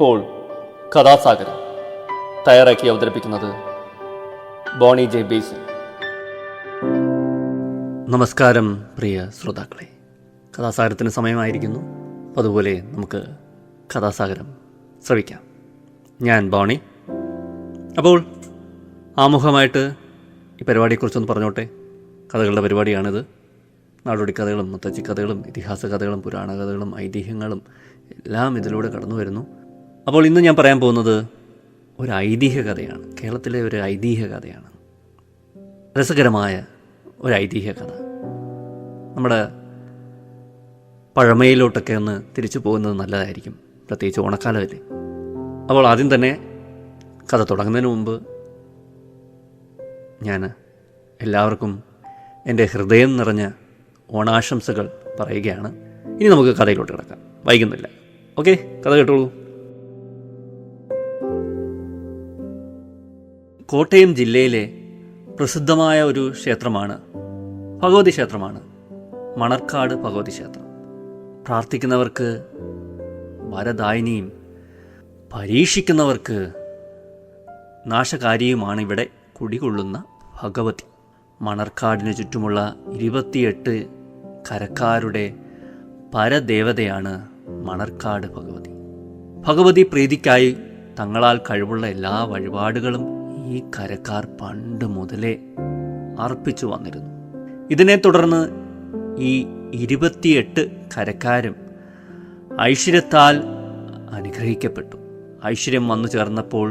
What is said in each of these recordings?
ഇപ്പോൾ കഥാസാഗരം തയ്യാറാക്കി അവതരിപ്പിക്കുന്നത് ബോണി ജെ ബേസിൽ. നമസ്കാരം പ്രിയ ശ്രോതാക്കളെ, കഥാസാഗരത്തിന് സമയമായിരിക്കുന്നു. അതുപോലെ നമുക്ക് കഥാസാഗരം ശ്രവിക്കാം. ഞാൻ ബോണി. അപ്പോൾ ആമുഖമായിട്ട് ഈ പരിപാടിയെക്കുറിച്ചൊന്ന് പറഞ്ഞോട്ടെ. കഥകളുടെ പരിപാടിയാണിത്. നാടോടി കഥകളും മുത്തച്ഛി കഥകളും ഇതിഹാസ കഥകളും പുരാണ കഥകളും ഐതിഹ്യങ്ങളും എല്ലാം ഇതിലൂടെ കടന്നു വരുന്നു. അപ്പോൾ ഇന്ന് ഞാൻ പറയാൻ പോകുന്നത് ഒരു ഐതിഹ്യ കഥയാണ്. കേരളത്തിലെ ഒരു ഐതിഹ്യ കഥയാണ്. രസകരമായ ഒരു ഐതിഹ്യ കഥ. നമ്മുടെ പഴമയിലോട്ടൊക്കെ ഒന്ന് തിരിച്ചു പോകുന്നത് നല്ലതായിരിക്കും, പ്രത്യേകിച്ച് ഓണക്കാലമല്ലേ. അപ്പോൾ ആദ്യം തന്നെ കഥ തുടങ്ങുന്നതിന് മുമ്പ് ഞാൻ എല്ലാവർക്കും എൻ്റെ ഹൃദയം നിറഞ്ഞ ഓണാശംസകൾ പറയുകയാണ്. ഇനി നമുക്ക് കഥയിലോട്ട് കിടക്കാം, വൈകുന്നില്ല. ഓക്കെ, കഥ കേട്ടോളൂ. കോട്ടയം ജില്ലയിലെ പ്രസിദ്ധമായ ഒരു ക്ഷേത്രമാണ്, ഭഗവതി ക്ഷേത്രമാണ് മണർക്കാട് ഭഗവതി ക്ഷേത്രം. പ്രാർത്ഥിക്കുന്നവർക്ക് വരദായിനിയും പരീക്ഷിക്കുന്നവർക്ക് നാശകാരിയുമാണ് ഇവിടെ കുടികൊള്ളുന്ന ഭഗവതി. മണർക്കാടിന് ചുറ്റുമുള്ള 28 കരക്കാരുടെ പരദേവതയാണ് മണർക്കാട് ഭഗവതി. ഭഗവതി പ്രീതിക്കായി തങ്ങളാൽ കഴിവുള്ള എല്ലാ വഴിപാടുകളും ഈ കരക്കാർ പണ്ട് മുതലേ അർപ്പിച്ചു വന്നിരുന്നു. ഇതിനെ തുടർന്ന് ഈ 28 കരക്കാരും ഐശ്വര്യത്താൽ അനുഗ്രഹിക്കപ്പെട്ടു. ഐശ്വര്യം വന്നു ചേർന്നപ്പോൾ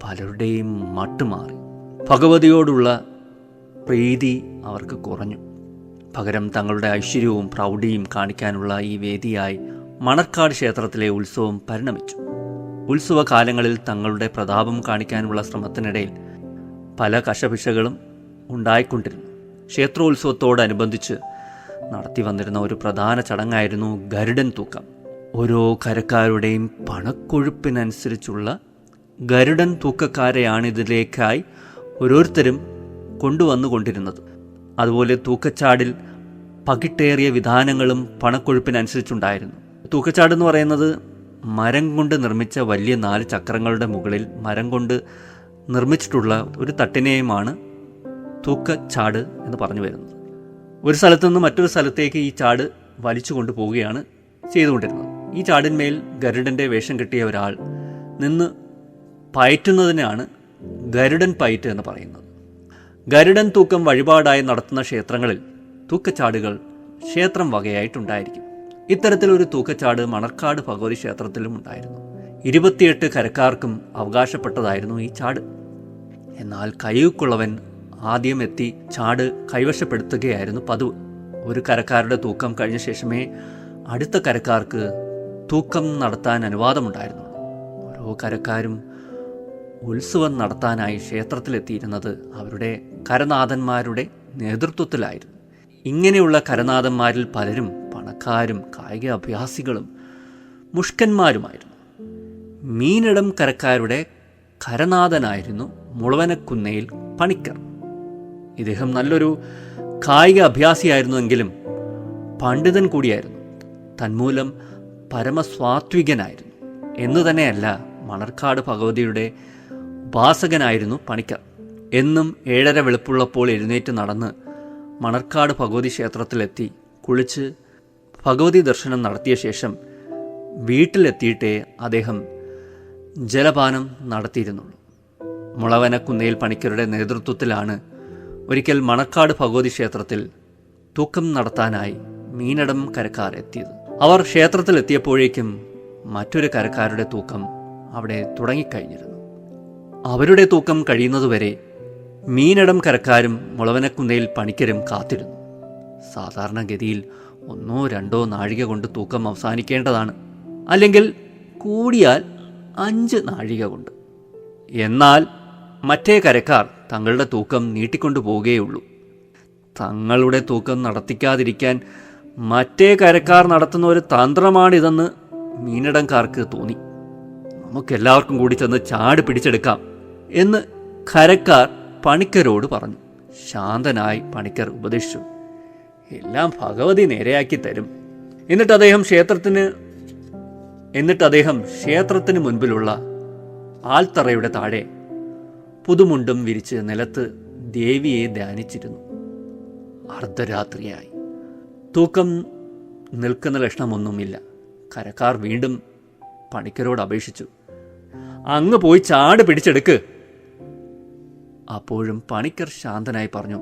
പലരുടെയും മട്ടുമാറി. ഭഗവതിയോടുള്ള പ്രീതി അവർക്ക് കുറഞ്ഞു. പകരം തങ്ങളുടെ ഐശ്വര്യവും പ്രൗഢിയും കാണിക്കാനുള്ള ഈ വേദിയായി മണർക്കാട് ക്ഷേത്രത്തിലെ ഉത്സവം പരിണമിച്ചു. ഉത്സവകാലങ്ങളിൽ തങ്ങളുടെ പ്രതാപം കാണിക്കാനുള്ള ശ്രമത്തിനിടയിൽ പല കശപിശകളും ഉണ്ടായിക്കൊണ്ടിരുന്നു. ക്ഷേത്രോത്സവത്തോടനുബന്ധിച്ച് നടത്തി വന്നിരുന്ന ഒരു പ്രധാന ചടങ്ങായിരുന്നു ഗരുഡൻ തൂക്കം. ഓരോ കരക്കാരുടെയും പണക്കൊഴുപ്പിനനുസരിച്ചുള്ള ഗരുഡൻ തൂക്കക്കാരെയാണ് ഇതിലേക്കായി ഓരോരുത്തരും കൊണ്ടുവന്നുകൊണ്ടിരുന്നത്. അതുപോലെ തൂക്കച്ചാടിൽ പകിട്ടേറിയ വിധാനങ്ങളും പണക്കൊഴുപ്പിനനുസരിച്ചുണ്ടായിരുന്നു. തൂക്കച്ചാടെന്ന് പറയുന്നത് മരം കൊണ്ട് നിർമ്മിച്ച വലിയ 4 ചക്രങ്ങളുടെ മുകളിൽ മരം കൊണ്ട് നിർമ്മിച്ചിട്ടുള്ള ഒരു തട്ടിനെയുമാണ് തൂക്കച്ചാട് എന്ന് പറഞ്ഞു വരുന്നത്. ഒരു സ്ഥലത്തു നിന്ന് മറ്റൊരു സ്ഥലത്തേക്ക് ഈ ചാട് വലിച്ചു കൊണ്ടുപോവുകയാണ് ചെയ്തുകൊണ്ടിരുന്നത്. ഈ ചാടിന്മേൽ ഗരുഡൻ്റെ വേഷം കെട്ടിയ ഒരാൾ നിന്ന് പയറ്റുന്നതിനാണ് ഗരുഡൻ പയറ്റ് എന്ന് പറയുന്നത്. ഗരുഡൻ തൂക്കം വഴിപാടായി നടത്തുന്ന ക്ഷേത്രങ്ങളിൽ തൂക്കച്ചാടുകൾ ക്ഷേത്രം വകയായിട്ടുണ്ടായിരിക്കും. ഇത്തരത്തിലൊരു തൂക്കച്ചാട് മണർക്കാട് ഭഗവതി ക്ഷേത്രത്തിലും ഉണ്ടായിരുന്നു. 28 കരക്കാർക്കും അവകാശപ്പെട്ടതായിരുന്നു ഈ ചാട്. എന്നാൽ കയ്യൂക്കുള്ളവൻ ആദ്യം എത്തി ചാട് കൈവശപ്പെടുത്തുകയായിരുന്നു പതിവ്. ഒരു കരക്കാരുടെ തൂക്കം കഴിഞ്ഞ ശേഷമേ അടുത്ത കരക്കാർക്ക് തൂക്കം നടത്താൻ അനുവാദമുണ്ടായിരുന്നുള്ളൂ. ഓരോ കരക്കാരും ഉത്സവം നടത്താനായി ക്ഷേത്രത്തിലെത്തിയിരുന്നത് അവരുടെ കരനാഥന്മാരുടെ നേതൃത്വത്തിലായിരുന്നു. ഇങ്ങനെയുള്ള കരനാഥന്മാരിൽ പലരും പണക്കാരും കായിക അഭ്യാസികളും മുഷ്കന്മാരുമായിരുന്നു. മീനിടം കരക്കാരുടെ കരനാഥനായിരുന്നു മുളവനക്കുന്നേൽ പണിക്കർ. ഇദ്ദേഹം നല്ലൊരു കായിക അഭ്യാസിയായിരുന്നുവെങ്കിലും പണ്ഡിതൻ കൂടിയായിരുന്നു. തന്മൂലം പരമസ്വാത്വികനായിരുന്നു. എന്നു തന്നെയല്ല, മണർക്കാട് ഭഗവതിയുടെ ഉപാസകനായിരുന്നു പണിക്കർ. എന്നും 7:30 വെളുപ്പുള്ളപ്പോൾ എഴുന്നേറ്റ് നടന്ന് മണർക്കാട് ഭഗവതി ക്ഷേത്രത്തിലെത്തി കുളിച്ച് ഭഗവതി ദർശനം നടത്തിയ ശേഷം വീട്ടിലെത്തിയിട്ടേ അദ്ദേഹം ജലപാനം നടത്തിയിരുന്നുള്ളൂ. മുളവനക്കുന്നേൽ പണിക്കരുടെ നേതൃത്വത്തിലാണ് ഒരിക്കൽ മണർക്കാട് ഭഗവതി ക്ഷേത്രത്തിൽ തൂക്കം നടത്താനായി മീനടം കരക്കാർ എത്തിയത്. അവർ ക്ഷേത്രത്തിലെത്തിയപ്പോഴേക്കും മറ്റൊരു കരക്കാരുടെ തൂക്കം അവിടെ തുടങ്ങിക്കഴിഞ്ഞിരുന്നു. അവരുടെ തൂക്കം കഴിയുന്നതുവരെ മീനടം കരക്കാരും മുളവനക്കുന്നേൽ പണിക്കരും കാത്തിരുന്നു. സാധാരണഗതിയിൽ 1-2 നാഴിക കൊണ്ട് തൂക്കം അവസാനിക്കേണ്ടതാണ്, അല്ലെങ്കിൽ കൂടിയാൽ 5 നാഴിക കൊണ്ട്. എന്നാൽ മറ്റേ കരക്കാർ തങ്ങളുടെ തൂക്കം നീട്ടിക്കൊണ്ടു പോവുകയുള്ളൂ. തങ്ങളുടെ തൂക്കം നടത്തിക്കാതിരിക്കാൻ മറ്റേ കരക്കാർ നടത്തുന്ന ഒരു തന്ത്രമാണിതെന്ന് മീനടംകാർക്ക് തോന്നി. നമുക്കെല്ലാവർക്കും കൂടി ചെന്ന് ചാട് പിടിച്ചെടുക്കാം എന്ന് കരക്കാർ പണിക്കരോട് പറഞ്ഞു. ശാന്തനായി പണിക്കർ ഉപദേശിച്ചു, എല്ലാം ഭഗവതി നേരെയാക്കി തരും. എന്നിട്ട് അദ്ദേഹം ക്ഷേത്രത്തിന് എന്നിട്ട് അദ്ദേഹം ക്ഷേത്രത്തിന് മുൻപിലുള്ള ആൽത്തറയുടെ താഴെ പുതുമുണ്ടും വിരിച്ച് നിലത്ത് ദേവിയെ ധ്യാനിച്ചിരുന്നു. അർദ്ധരാത്രിയായി. തൂക്കം നിൽക്കുന്ന ലക്ഷണമൊന്നുമില്ല. കരക്കാർ വീണ്ടും പണിക്കരോട് അപേക്ഷിച്ചു, അങ്ങ് പോയി ചാട് പിടിച്ചെടുക്ക്. അപ്പോഴും പണിക്കർ ശാന്തനായി പറഞ്ഞു,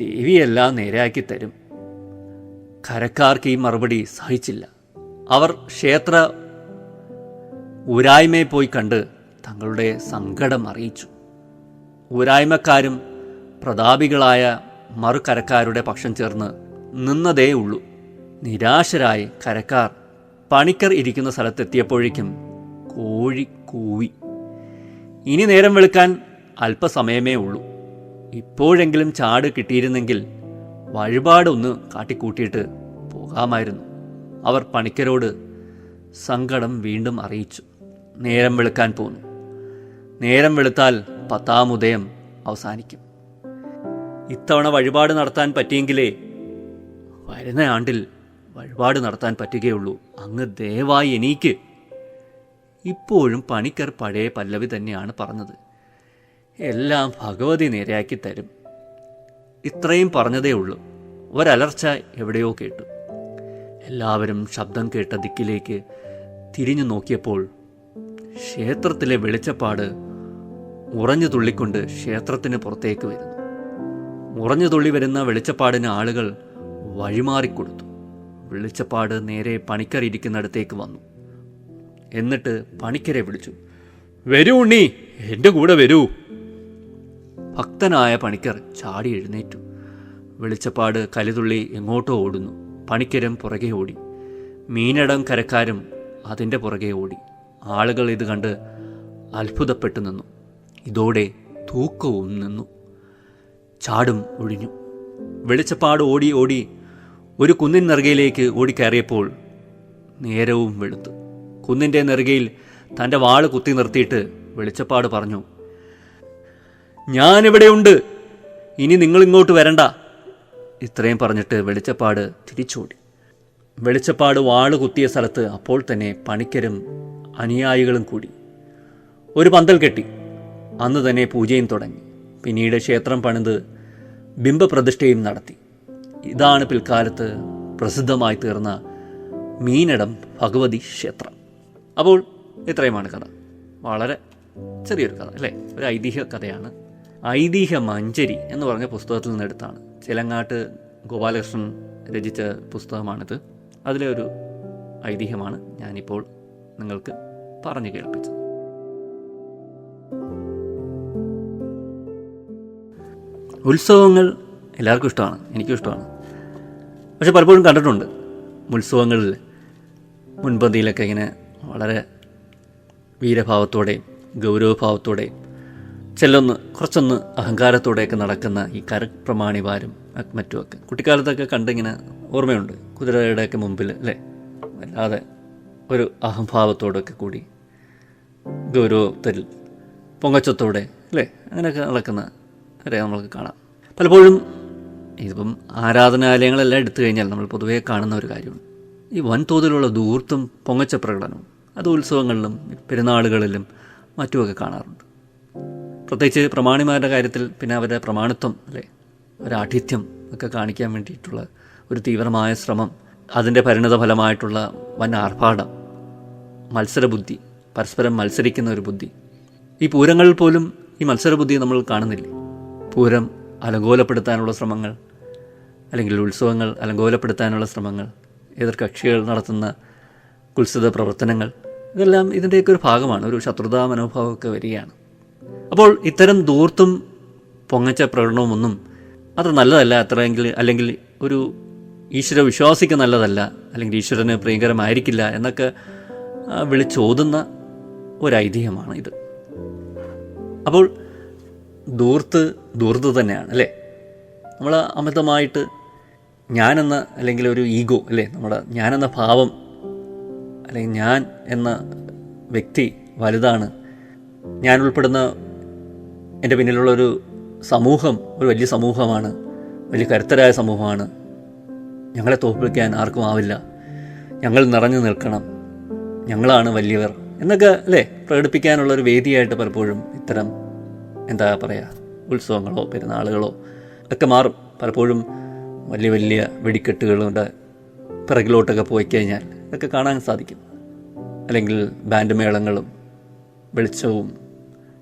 ദേവിയെല്ലാം നേരെയാക്കി തരും. കരക്കാർക്ക് ഈ മറുപടി സഹിച്ചില്ല. അവർ ക്ഷേത്ര ഊരായ്മയെ പോയി കണ്ട് തങ്ങളുടെ സങ്കടം അറിയിച്ചു. ഊരായ്മക്കാരും പ്രതാപികളായ മറുകരക്കാരുടെ പക്ഷം ചേർന്ന് നിന്നതേ ഉള്ളൂ. നിരാശരായി കരക്കാർ പണിക്കർ ഇരിക്കുന്ന സ്ഥലത്തെത്തിയപ്പോഴേക്കും കോഴി കൂവി. ഇനി നേരം വെളുക്കാൻ അല്പസമയമേ ഉള്ളൂ. ഇപ്പോഴെങ്കിലും ചാട് കിട്ടിയിരുന്നെങ്കിൽ വഴിപാടൊന്ന് കാട്ടിക്കൂട്ടിയിട്ട് പോകാമായിരുന്നു. അവർ പണിക്കരോട് സങ്കടം വീണ്ടും അറിയിച്ചു. നേരം വെളുക്കാൻ പോന്നു. നേരം വെളുത്താൽ 10-ാം ഉദയം അവസാനിക്കും. ഇത്തവണ വഴിപാട് നടത്താൻ പറ്റിയെങ്കിലേ വരുന്ന ആണ്ടിൽ വഴിപാട് നടത്താൻ പറ്റുകയുള്ളൂ. അങ്ങ് ദയവായി എണീക്ക്. ഇപ്പോഴും പണിക്കർ പഴയ പല്ലവി തന്നെയാണ് പറഞ്ഞത്, എല്ലാം ഭഗവതി നേരെയാക്കി തരും. ഇത്രയും പറഞ്ഞതേ ഉള്ളൂ. ഒരലർച്ച എവിടെയോ കേട്ടു. എല്ലാവരും ശബ്ദം കേട്ട ദിക്കിലേക്ക് തിരിഞ്ഞു നോക്കിയപ്പോൾ ക്ഷേത്രത്തിലെ വെളിച്ചപ്പാട് ഉറഞ്ഞു തുള്ളിക്കൊണ്ട് ക്ഷേത്രത്തിന് പുറത്തേക്ക് വരുന്നു. ഉറഞ്ഞു തുള്ളി വരുന്ന വെളിച്ചപ്പാടിന് ആളുകൾ വഴിമാറിക്കൊടുത്തു. വെളിച്ചപ്പാട് നേരെ പണിക്കർ ഇരിക്കുന്നിടത്തേക്ക് വന്നു. എന്നിട്ട് പണിക്കരെ വിളിച്ചു, വരൂ ഉണ്ണി, എൻ്റെ കൂടെ വരൂ. ഭക്തനായ പണിക്കർ ചാടി എഴുന്നേറ്റു. വെളിച്ചപ്പാട് കലിതുള്ളി എങ്ങോട്ടോ ഓടുന്നു. പണിക്കരും പുറകെ ഓടി. മീനടം കരക്കാരും അതിൻ്റെ പുറകെ ഓടി. ആളുകൾ ഇത് കണ്ട് അത്ഭുതപ്പെട്ടു നിന്നു. ഇതോടെ തൂക്കവും നിന്നു. ചാടും ഒഴിഞ്ഞു. വെളിച്ചപ്പാട് ഓടി ഓടി ഒരു കുന്നിൻ നെറുകയിലേക്ക് ഓടിക്കയറിയപ്പോൾ നേരവും വെളുത്തു. കുന്നിൻ്റെ നെറുകയിൽ തൻ്റെ വാള് കുത്തി നിർത്തിയിട്ട് വെളിച്ചപ്പാട് പറഞ്ഞു, ഞാനിവിടെയുണ്ട്, ഇനി നിങ്ങളിങ്ങോട്ട് വരണ്ട. ഇത്രയും പറഞ്ഞിട്ട് വെളിച്ചപ്പാട് തിരിച്ചോടി. വെളിച്ചപ്പാട് വാള് കുത്തിയ സ്ഥലത്ത് അപ്പോൾ തന്നെ പണിക്കരും അനുയായികളും കൂടി ഒരു പന്തൽ കെട്ടി. അന്ന് തന്നെ പൂജയും തുടങ്ങി. പിന്നീട് ക്ഷേത്രം പണിത് ബിംബപ്രതിഷ്ഠയും നടത്തി. ഇതാണ് പിൽക്കാലത്ത് പ്രസിദ്ധമായി തീർന്ന മീനടം ഭഗവതി ക്ഷേത്രം. അപ്പോൾ ഇത്രയുമാണ് കഥ. വളരെ ചെറിയൊരു കഥ അല്ലേ, ഒരു ഐതിഹ്യ കഥയാണ്. ഐതിഹ്യ മഞ്ചരി എന്ന് പറഞ്ഞ പുസ്തകത്തിൽ നിന്നെടുത്താണ്. ചിലങ്ങാട്ട് ഗോപാലകൃഷ്ണൻ രചിച്ച പുസ്തകമാണിത്. അതിലെ ഒരു ഐതിഹ്യമാണ് ഞാനിപ്പോൾ നിങ്ങൾക്ക് പറഞ്ഞു കേൾപ്പിച്ചത്. ഉത്സവങ്ങൾ എല്ലാവർക്കും ഇഷ്ടമാണ്, എനിക്കും ഇഷ്ടമാണ്. പക്ഷെ പലപ്പോഴും കണ്ടിട്ടുണ്ട് ഉത്സവങ്ങളിൽ മുൻപന്തിയിലൊക്കെ ഇങ്ങനെ വളരെ വീരഭാവത്തോടെയും ഗൗരവഭാവത്തോടെയും കുറച്ചൊന്ന് അഹങ്കാരത്തോടെയൊക്കെ നടക്കുന്ന ഈ കരപ്രമാണിമാരും മറ്റുമൊക്കെ കുട്ടിക്കാലത്തൊക്കെ കണ്ടിങ്ങനെ ഓർമ്മയുണ്ട്. കുതിരയുടെയൊക്കെ മുമ്പിൽ അല്ലേ, വല്ലാതെ ഒരു അഹംഭാവത്തോടൊക്കെ കൂടി ഗൗരവത്തിൽ പൊങ്ങച്ചത്തോടെ അല്ലേ അങ്ങനെയൊക്കെ നടക്കുന്ന വരെ നമ്മൾക്ക് കാണാം. പലപ്പോഴും ഇതിപ്പം ആരാധനാലയങ്ങളെല്ലാം എടുത്തു കഴിഞ്ഞാൽ നമ്മൾ പൊതുവേ കാണുന്ന ഒരു കാര്യമാണ് ഈ വൻതോതിലുള്ള ധൂർത്തും പൊങ്ങച്ച പ്രകടനവും. അത് ഉത്സവങ്ങളിലും പെരുന്നാളുകളിലും മറ്റുമൊക്കെ കാണാറുണ്ട്. പ്രത്യേകിച്ച് പ്രമാണിമാരുടെ കാര്യത്തിൽ പിന്നെ അവരുടെ പ്രമാണിത്വം അല്ലേ, ഒരാഠിത്യം ഒക്കെ കാണിക്കാൻ വേണ്ടിയിട്ടുള്ള ഒരു തീവ്രമായ ശ്രമം, അതിൻ്റെ പരിണിത ഫലമായിട്ടുള്ള വൻ ആർഭാടം, മത്സരബുദ്ധി, പരസ്പരം മത്സരിക്കുന്ന ഒരു ബുദ്ധി. ഈ പൂരങ്ങളിൽ പോലും ഈ മത്സരബുദ്ധി നമ്മൾ കാണുന്നില്ലേ? പൂരം അലങ്കോലപ്പെടുത്താനുള്ള ശ്രമങ്ങൾ, അല്ലെങ്കിൽ ഉത്സവങ്ങൾ അലങ്കോലപ്പെടുത്താനുള്ള ശ്രമങ്ങൾ, എതിർ കക്ഷികൾ നടത്തുന്ന കുത്സിത പ്രവർത്തനങ്ങൾ, ഇതെല്ലാം ഇതിൻ്റെയൊക്കെ ഒരു ഭാഗമാണ്. ഒരു ശത്രുതാ മനോഭാവമൊക്കെ വരികയാണ്. അപ്പോൾ ഇത്തരം ധൂർത്തും പൊങ്ങച്ച പ്രകടനവുമൊന്നും അത്ര നല്ലതല്ല. അല്ലെങ്കിൽ ഒരു ഈശ്വര വിശ്വാസിക്ക് നല്ലതല്ല, അല്ലെങ്കിൽ ഈശ്വരന് പ്രിയങ്കരമായിരിക്കില്ല എന്നൊക്കെ വിളിച്ചോതുന്ന ഒരു ഐതിഹ്യമാണ് ഇത്. അപ്പോൾ ധൂർത്ത് തന്നെയാണ് അല്ലേ. നമ്മൾ അമിതമായിട്ട് ഞാനെന്ന അല്ലെങ്കിൽ ഒരു ഈഗോ അല്ലേ, നമ്മുടെ ഞാനെന്ന ഭാവം അല്ലെങ്കിൽ ഞാൻ എന്ന വ്യക്തി വലുതാണ്, ഞാൻ ഉൾപ്പെടുന്ന എൻ്റെ പിന്നിലുള്ളൊരു സമൂഹം ഒരു വലിയ സമൂഹമാണ്, വലിയ കരുത്തരായ സമൂഹമാണ്, ഞങ്ങളെ തോൽപ്പിക്കാൻ ആർക്കും ആവില്ല, ഞങ്ങൾ നിറഞ്ഞു നിൽക്കണം, ഞങ്ങളാണ് വലിയവർ എന്നൊക്കെ അല്ലേ പ്രകടിപ്പിക്കാനുള്ളൊരു വേദിയായിട്ട് പലപ്പോഴും ഇത്തരം എന്താ പറയുക ഉത്സവങ്ങളോ പെരുന്നാളുകളോ ഒക്കെ മാറും. പലപ്പോഴും വലിയ വലിയ വെടിക്കെട്ടുകളുടെ പിറകിലോട്ടൊക്കെ പോയി കഴിഞ്ഞാൽ ഇതൊക്കെ കാണാൻ സാധിക്കും. അല്ലെങ്കിൽ ബാൻഡ് മേളങ്ങളും വെളിച്ചവും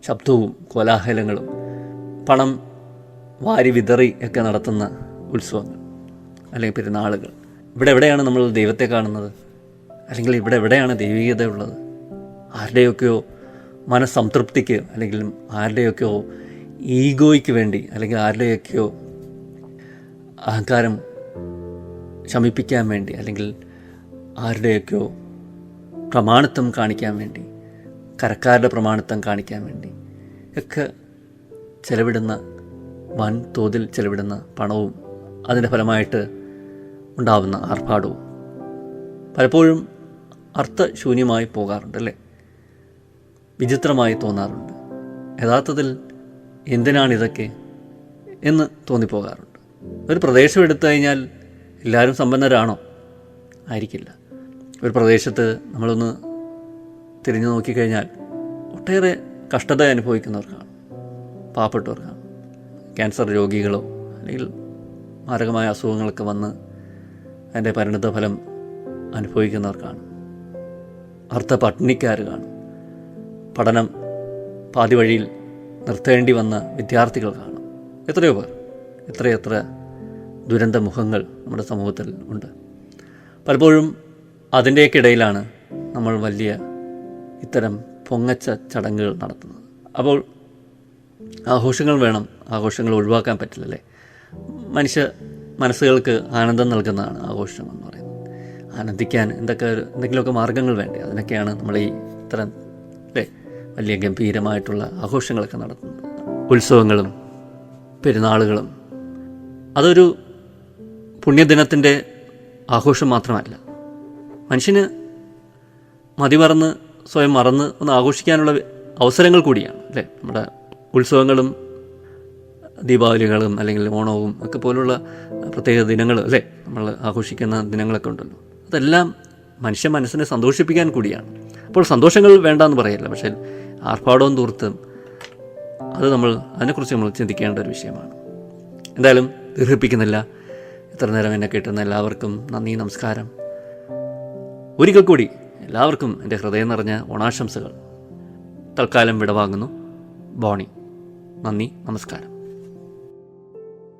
ശബ്ദവും കോലാഹലങ്ങളും പണം വാരി വിതറി ഒക്കെ നടത്തുന്ന ഉത്സവങ്ങൾ അല്ലെങ്കിൽ പെരുന്നാളുകൾ. ഇവിടെ എവിടെയാണ് നമ്മൾ ദൈവത്തെ കാണുന്നത്? അല്ലെങ്കിൽ ഇവിടെ എവിടെയാണ് ദൈവികത ഉള്ളത്? ആരുടെയൊക്കെയോ മനസ്സംതൃപ്തിക്ക് അല്ലെങ്കിൽ ആരുടെയൊക്കെയോ ഈഗോയ്ക്ക് വേണ്ടി അല്ലെങ്കിൽ ആരുടെയൊക്കെയോ അഹങ്കാരം ശമിപ്പിക്കാൻ വേണ്ടി അല്ലെങ്കിൽ ആരുടെയൊക്കെയോ പ്രമാണിത്വം കാണിക്കാൻ വേണ്ടി, കരക്കാരുടെ പ്രമാണിത്വം കാണിക്കാൻ വേണ്ടി ഒക്കെ ചെലവിടുന്ന വൻ തോതിൽ ചെലവിടുന്ന പണവും അതിൻ്റെ ഫലമായിട്ട് ഉണ്ടാവുന്ന ആർഭാടവും പലപ്പോഴും അർത്ഥശൂന്യമായി പോകാറുണ്ട് അല്ലേ? വിചിത്രമായി തോന്നാറുണ്ട്. യഥാർത്ഥത്തിൽ എന്തിനാണിതൊക്കെ എന്ന് തോന്നിപ്പോകാറുണ്ട്. ഒരു പ്രദേശം എടുത്തു കഴിഞ്ഞാൽ എല്ലാവരും സമ്പന്നരാണോ? ആയിരിക്കില്ല. ഒരു പ്രദേശത്ത് നമ്മളൊന്ന് തിരിഞ്ഞു നോക്കിക്കഴിഞ്ഞാൽ ഒട്ടേറെ കഷ്ടത അനുഭവിക്കുന്നവർക്കാണ്, പാവപ്പെട്ടവർക്കാണ്. ക്യാൻസർ രോഗികളോ അല്ലെങ്കിൽ മാരകമായ അസുഖങ്ങളൊക്കെ വന്ന് അതിൻ്റെ പരിണിത ഫലം അനുഭവിക്കുന്നവർക്കാണ്. അർത്ഥ പട്ടിണിക്കാർ കാണും. പഠനം പാതി വഴിയിൽ നിർത്തേണ്ടി വന്ന വിദ്യാർത്ഥികൾ കാണും. എത്രയോ പേർ, എത്രയെത്ര ദുരന്ത മുഖങ്ങൾ നമ്മുടെ സമൂഹത്തിൽ ഉണ്ട്. പലപ്പോഴും അതിൻ്റെയൊക്കെ ഇടയിലാണ് നമ്മൾ വലിയ ഇത്തരം പൊങ്ങച്ച ചടങ്ങുകൾ നടത്തുന്നത്. അപ്പോൾ ആഘോഷങ്ങൾ വേണം, ആഘോഷങ്ങൾ ഒഴിവാക്കാൻ പറ്റില്ലല്ലേ? മനുഷ്യ മനസ്സുകൾക്ക് ആനന്ദം നൽകുന്നതാണ് ആഘോഷം എന്ന് പറയുന്നത്. ആനന്ദിക്കാൻ എന്തെങ്കിലുമൊക്കെ മാർഗങ്ങൾ വേണ്ടേ? അതിനൊക്കെയാണ് നമ്മൾ ഈ ഇത്തരം അല്ലേ വലിയ ഗംഭീരമായിട്ടുള്ള ആഘോഷങ്ങളൊക്കെ നടത്തുന്നത്. ഉത്സവങ്ങളും പെരുന്നാളുകളും അതൊരു പുണ്യദിനത്തിൻ്റെ ആഘോഷം മാത്രമല്ല, മനുഷ്യന് മതിമറന്ന് സ്വയം മറന്ന് ഒന്ന് ആഘോഷിക്കാനുള്ള അവസരങ്ങൾ കൂടിയാണ് അല്ലേ? നമ്മുടെ ഉത്സവങ്ങളും ദീപാവലികളും അല്ലെങ്കിൽ ഓണവും ഒക്കെ പോലുള്ള പ്രത്യേക ദിനങ്ങൾ അല്ലേ നമ്മൾ ആഘോഷിക്കുന്ന ദിനങ്ങളൊക്കെ ഉണ്ടല്ലോ, അതെല്ലാം മനുഷ്യ മനസ്സിനെ സന്തോഷിപ്പിക്കാൻ കൂടിയാണ്. അപ്പോൾ സന്തോഷങ്ങൾ വേണ്ടെന്ന് പറയില്ല, പക്ഷേ ആർഭാടവും ദൂർത്തും അതിനെക്കുറിച്ച് നമ്മൾ ചിന്തിക്കേണ്ട ഒരു വിഷയമാണ്. എന്തായാലും ദീർഘിപ്പിക്കുന്നില്ല. ഇത്ര നേരം എന്നെ കേട്ടുന്ന എല്ലാവർക്കും നന്ദി, നമസ്കാരം. ഒരിക്കൽ കൂടി എല്ലാവർക്കും എൻ്റെ ഹൃദയം നിറഞ്ഞ ഓണാശംസകൾ. തൽക്കാലം വിടവാങ്ങുന്നു. ബോണി. നന്ദി, നമസ്കാരം.